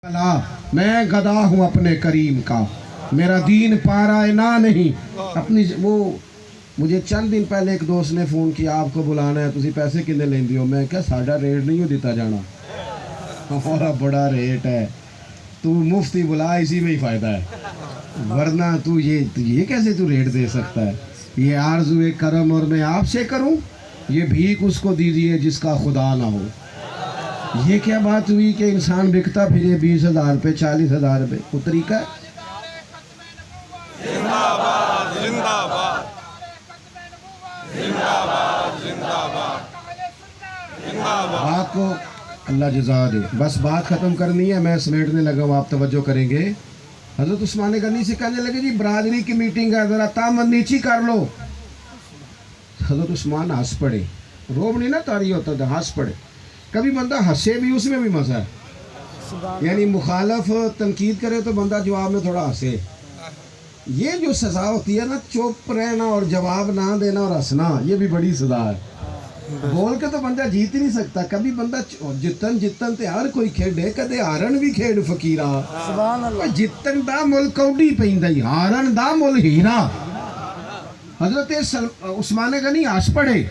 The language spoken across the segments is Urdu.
میں گدا ہوں اپنے کریم کا، میرا دین پارا نہ نہیں اپنی وہ مجھے چند دن پہلے ایک دوست نے فون کیا آپ کو بلانا ہے تسی پیسے کنے لیندی ہو میں کہا ساڑھا ریٹ نہیں ہو دیتا جانا ہمارا بڑا ریٹ ہے تو مفتی بلا اسی میں ہی فائدہ ہے ورنہ تو یہ کیسے تو ریٹ دے سکتا ہے یہ آرزو کرم اور میں آپ سے کروں یہ بھیک اس کو دیجئے جس کا خدا نہ ہو یہ کیا بات ہوئی کہ انسان بکتا پھرے 20,000 پہ 40,000 پہ وہ طریقہ ہے بات کو اللہ جزا دے بس بات ختم کرنی ہے میں سمیٹنے لگا ہوں آپ توجہ کریں گے حضرت عثمان غنی سے کہنے لگے جی برادری کی میٹنگ ہے ذرا تامن نیچی کر لو حضرت عثمان ہنس پڑے روب نہیں نا تاری ہوتا تھا ہنس پڑے کبھی بندہ ہنسے بھی اس میں بھی مزہ ہے یعنی مخالف تنقید کرے تو بندہ جواب میں تھوڑا ہنسے یہ جو سزا ہوتی ہے نا چپ رہنا اور جواب نہ دینا اور ہنسنا یہ بھی بڑی سزا ہے بول کے تو بندہ جیت ہی نہیں سکتا کبھی بندہ جتن تے ہر کوئی کھیڈے کدے ہارن بھی کھیڈ فقیرہ جتن دا مل کوڈی پیندا ہی ہارن دا مل ہیرا حضرت عثمان غنی ہنس پڑے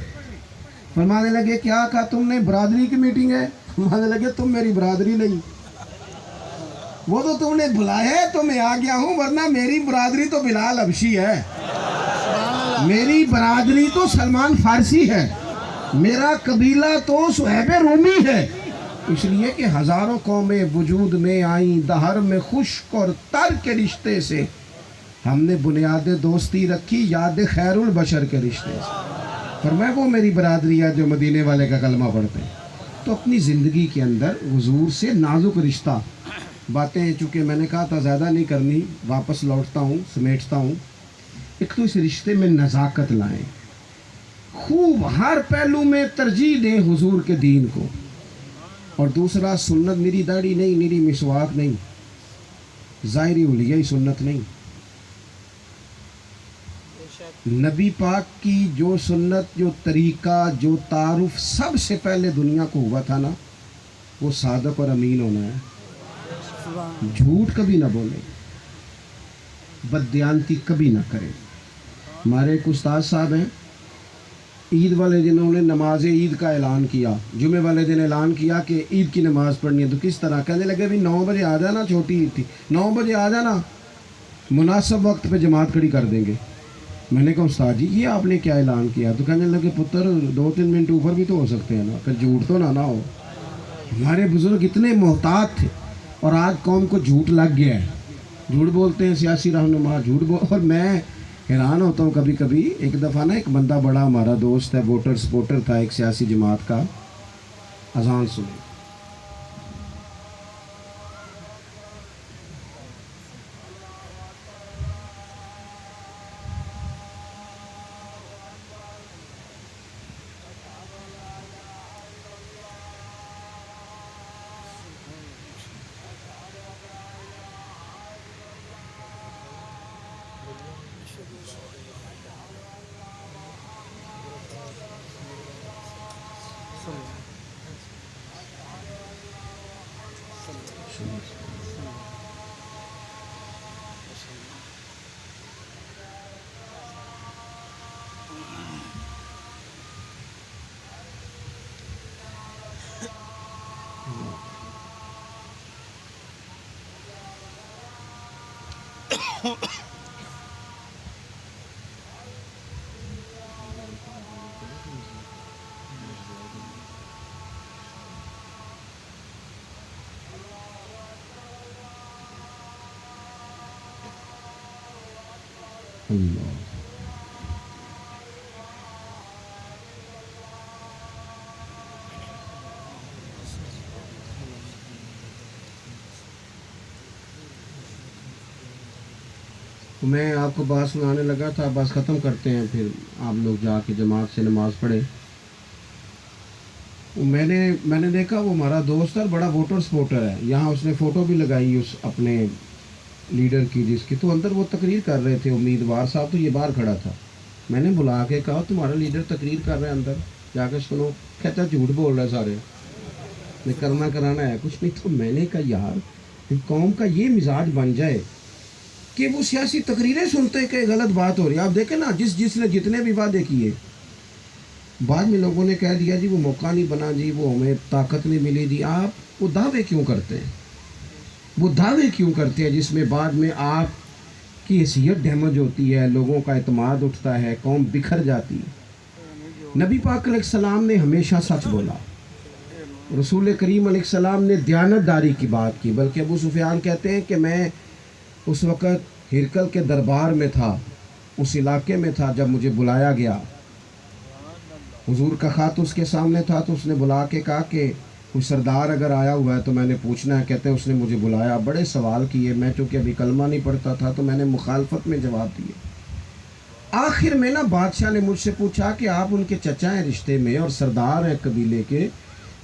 فرمانے لگے کیا کہا تم نے برادری کی میٹنگ ہے فرمانے لگے تم میری برادری نہیں وہ تو تم نے بلایا ہے تو میں آ گیا ہوں ورنہ میری برادری تو بلال حبشی ہے میری برادری تو سلمان فارسی ہے میرا قبیلہ تو صہیب رومی ہے اس لیے کہ ہزاروں قومیں وجود میں آئیں دہر میں خشک اور تر کے رشتے سے ہم نے بنیاد دوستی رکھی یاد خیر البشر کے رشتے سے فرمایا وہ میری برادری ہے جو مدینے والے کا کلمہ پڑھتے ہیں تو اپنی زندگی کے اندر حضور سے نازک رشتہ باتیں چونکہ میں نے کہا تھا زیادہ نہیں کرنی واپس لوٹتا ہوں سمیٹتا ہوں ایک تو اس رشتے میں نزاکت لائیں خوب ہر پہلو میں ترجیح دیں حضور کے دین کو اور دوسرا سنت میری داڑھی نہیں میری مسواک نہیں ظاہری اولیائی سنت نہیں نبی پاک کی جو سنت جو طریقہ جو تعارف سب سے پہلے دنیا کو ہوا تھا نا وہ صادق اور امین ہونا ہے جھوٹ کبھی نہ بولے بددیانتی کبھی نہ کرے ہمارے ایک استاد صاحب ہیں عید والے دن انہوں نے نماز عید کا اعلان کیا جمعے والے دن اعلان کیا کہ عید کی نماز پڑھنی ہے تو کس طرح کہنے لگے بھی 9 بجے آ جانا چھوٹی عید تھی 9 بجے آ جانا مناسب وقت پہ جماعت کھڑی کر دیں گے میں نے کہا استاد جی یہ آپ نے کیا اعلان کیا تو کہنے لگے پتر 2-3 منٹ اوپر بھی تو ہو سکتے ہیں نا کہ جھوٹ تو نہ ہو ہمارے بزرگ اتنے محتاط تھے اور آج قوم کو جھوٹ لگ گیا ہے جھوٹ بولتے ہیں سیاسی رہنما اور میں حیران ہوتا ہوں کبھی کبھی ایک دفعہ نا ایک بندہ بڑا ہمارا دوست ہے ووٹر سپورٹر تھا ایک سیاسی جماعت کا اذان سنے اللہ میں آپ کو بات سنانے لگا تھا بس ختم کرتے ہیں پھر آپ لوگ جا کے جماعت سے نماز پڑھے میں نے دیکھا وہ ہمارا دوست ہے بڑا ووٹر سپورٹر ہے یہاں اس نے فوٹو بھی لگائی اس اپنے لیڈر کی جس کی تو اندر وہ تقریر کر رہے تھے امیدوار صاحب تو یہ باہر کھڑا تھا میں نے بلا کے کہا تمہارا لیڈر تقریر کر رہا ہے اندر جا کے سنو کہتا جھوٹ بول رہا ہے سارے میں کرنا کرانا ہے کچھ نہیں تو میں نے کہا یار قوم کا یہ مزاج بن جائے کہ وہ سیاسی تقریریں سنتے کہ غلط بات ہو رہی ہے. آپ دیکھیں نا جس نے جتنے بھی وعدے کیے بعد میں لوگوں نے کہہ دیا جی وہ موقع نہیں بنا جی وہ ہمیں طاقت نہیں ملی جی. آپ وہ دعوے کیوں کرتے ہیں؟ وہ دعوے کیوں کرتے ہیں جس میں بعد میں آپ کی حیثیت ڈیمیج ہوتی ہے, لوگوں کا اعتماد اٹھتا ہے, قوم بکھر جاتی ہے. نبی پاک علیہ السلام نے ہمیشہ سچ بولا, رسول کریم علیہ السلام نے دیانت داری کی بات کی. بلکہ ابو سفیان کہتے ہیں کہ میں اس وقت ہرکل کے دربار میں تھا, اس علاقے میں تھا جب مجھے بلایا گیا. حضور کا خط اس کے سامنے تھا تو اس نے بلا کے کہا کہ کوئی سردار اگر آیا ہوا ہے تو میں نے پوچھنا ہے. کہتے ہیں اس نے مجھے بلایا, بڑے سوال کیے, میں چونکہ ابھی کلمہ نہیں پڑھتا تھا تو میں نے مخالفت میں جواب دیے. آخر میں نا بادشاہ نے مجھ سے پوچھا کہ آپ ان کے چچا ہیں رشتے میں اور سردار ہیں قبیلے کے,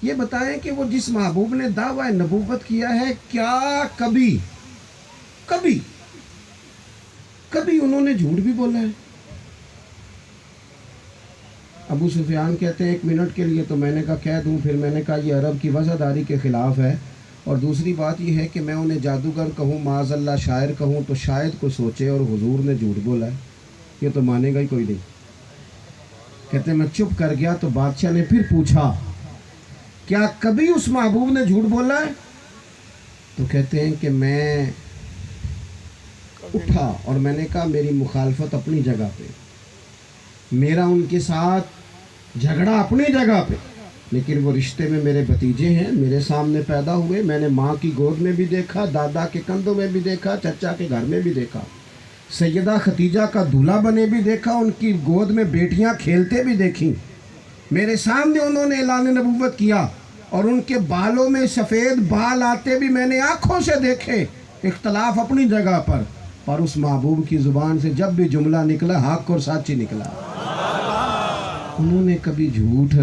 یہ بتائیں کہ وہ جس محبوب نے دعویٰ نبوت کیا ہے کیا کبھی کبھی کبھی انہوں نے جھوٹ بھی بولا ہے؟ ابو سفیان کہتے ہیں 1 منٹ کے لیے تو میں نے کہا کہہ دوں. پھر میں نے کہا یہ عرب کی وفاداری کے خلاف ہے, اور دوسری بات یہ ہے کہ میں انہیں جادوگر کہوں, معاذ اللہ شاعر کہوں تو شاید کو سوچے اور حضور نے جھوٹ بولا ہے, یہ تو مانے گا ہی کوئی نہیں. کہتے ہیں میں چپ کر گیا تو بادشاہ نے پھر پوچھا کیا کبھی اس محبوب نے جھوٹ بولا ہے؟ تو کہتے ہیں کہ میں اٹھا اور میں نے کہا میری مخالفت اپنی جگہ پہ, میرا ان کے ساتھ جھگڑا اپنی جگہ پہ, لیکن وہ رشتے میں میرے بھتیجے ہیں, میرے سامنے پیدا ہوئے, میں نے ماں کی گود میں بھی دیکھا, دادا کے کندھوں میں بھی دیکھا, چچا کے گھر میں بھی دیکھا, سیدہ ختیجہ کا دولہا بنے بھی دیکھا, ان کی گود میں بیٹیاں کھیلتے بھی دیکھیں, میرے سامنے انہوں نے اعلان نبوت کیا, اور ان کے بالوں میں سفید بال آتے بھی میں نے آنکھوں سے دیکھے. اختلاف اپنی جگہ پر اس محبوب کی زبان سے جب بھی جملہ نکلا حق اور سچ ہی نکلا. انہوں نے کبھی جھوٹ,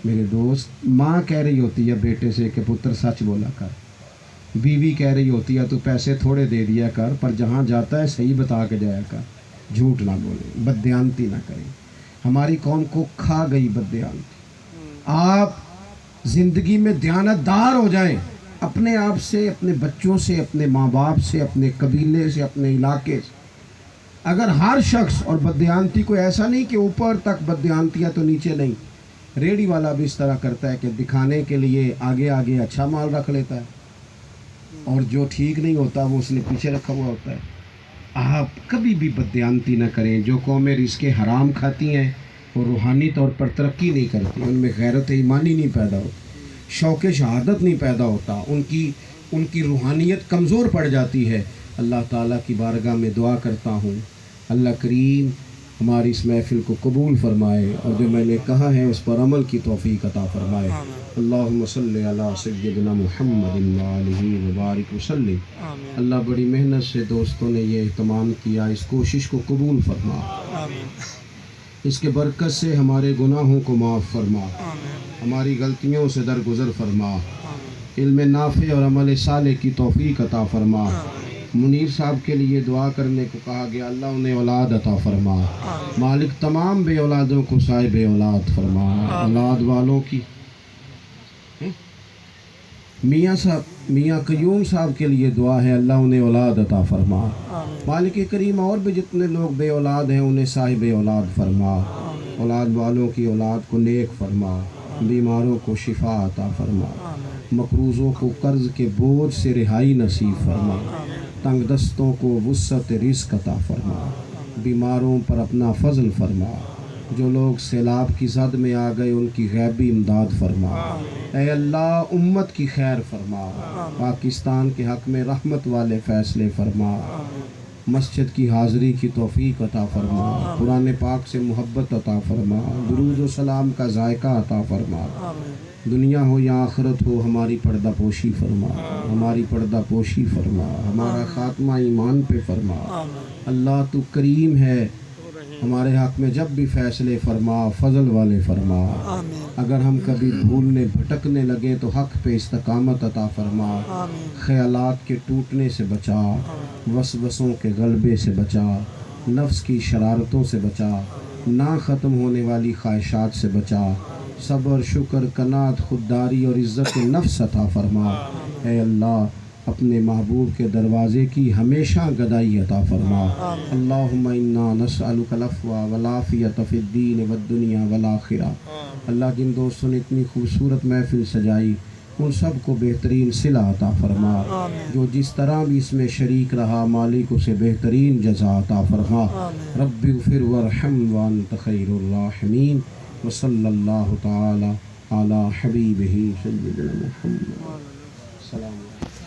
میرے دوست, ماں کہہ رہی ہوتی ہے بیٹے سے کہ پتر سچ بولا کر, بیوی کہہ رہی ہوتی ہے تو پیسے تھوڑے دے دیا کر, پر جہاں جاتا ہے صحیح بتا کے جایا کر, جھوٹ نہ بولے, بددیانتی نہ کریں. ہماری قوم کو کھا گئی بددیانتی. آپ زندگی میں دیانت دار ہو جائیں, اپنے آپ سے, اپنے بچوں سے, اپنے ماں باپ سے, اپنے قبیلے سے, اپنے علاقے سے. اگر ہر شخص, اور بددیانتی کو ایسا نہیں کہ اوپر تک بددیانتیاں تو نیچے نہیں, ریڑھی والا بھی اس طرح کرتا ہے کہ دکھانے کے لیے آگے آگے اچھا مال رکھ لیتا ہے, اور جو ٹھیک نہیں ہوتا وہ اس نے پیچھے رکھا ہوا ہوتا ہے. آپ کبھی بھی بددیانتی نہ کریں. جو قومیں رزق حرام کھاتی ہیں وہ روحانی طور پر ترقی نہیں کرتی, ان میں غیرت ایمانی نہیں پیدا ہوتی, شوق شہادت نہیں پیدا ہوتا, ان کی روحانیت کمزور پڑ جاتی ہے. اللہ تعالیٰ کی بارگاہ میں دعا کرتا ہوں اللہ کریم ہماری اس محفل کو قبول فرمائے, اور جو میں نے کہا ہے اس پر عمل کی توفیق عطا فرمائے. اللہم صلی علی سیدنا محمد وآلہ وبارک وسلم. اللہ بڑی محنت سے دوستوں نے یہ اہتمام کیا, اس کوشش کو قبول فرما, اس کے برکت سے ہمارے گناہوں کو معاف فرما, ہماری غلطیوں سے درگزر فرما, علم نافع اور عمل صالح کی توفیق عطا فرما. منیر صاحب کے لیے دعا کرنے کو کہا گیا, اللہ انہیں اولاد عطا فرما. مالک تمام بے اولادوں کو صاحب اولاد فرما. اولاد والوں کی میاں قیوم صاحب کے لیے دعا ہے, اللہ انہیں اولاد عطا فرما. مالک کریم اور بھی جتنے لوگ بے اولاد ہیں انہیں صاحب اولاد فرما. اولاد والوں کی اولاد کو نیک فرما, بیماروں کو شفا عطا فرما, مقروضوں کو قرض کے بوجھ سے رہائی نصیب فرما, تنگ دستوں کو وسعت رزق عطا فرما, بیماروں پر اپنا فضل فرما, جو لوگ سیلاب کی زد میں آ گئے ان کی غیبی امداد فرما. اے اللہ امت کی خیر فرما, پاکستان کے حق میں رحمت والے فیصلے فرما, مسجد کی حاضری کی توفیق عطا فرما, قرآن پاک سے محبت عطا فرما, درود و سلام کا ذائقہ عطا فرما. دنیا ہو یا آخرت ہو ہماری پردہ پوشی فرما, ہماری پردہ پوشی فرما, ہمارا خاتمہ ایمان پہ فرما. اللہ تو کریم ہے, ہمارے حق میں جب بھی فیصلے فرما, فضل والے فرما. اگر ہم کبھی بھولنے بھٹکنے لگیں تو حق پہ استقامت عطا فرما. خیالات کے ٹوٹنے سے بچا, وسوسوں کے غلبے سے بچا, نفس کی شرارتوں سے بچا, نہ ختم ہونے والی خواہشات سے بچا. صبر, شکر, قناعت, خودداری اور عزت نفس عطا فرما. اے اللہ اپنے محبوب کے دروازے کی ہمیشہ گدائی عطا فرما۔ اللہم انا نسألک العفو والعافیۃ فی الدین والدنیا والآخرہ۔ اللہ جن دوستوں نے اتنی خوبصورت محفل سجائی ان سب کو بہترین صلہ عطا فرما، جو جس طرح بھی اس میں شریک رہا مالک اسے بہترین جزا عطا فرما۔ رب اغفر وارحم وانت خیر الراحمین، وصلی اللہ تعالی علی حبیبہ سیدنا محمد۔ السلام علیکم۔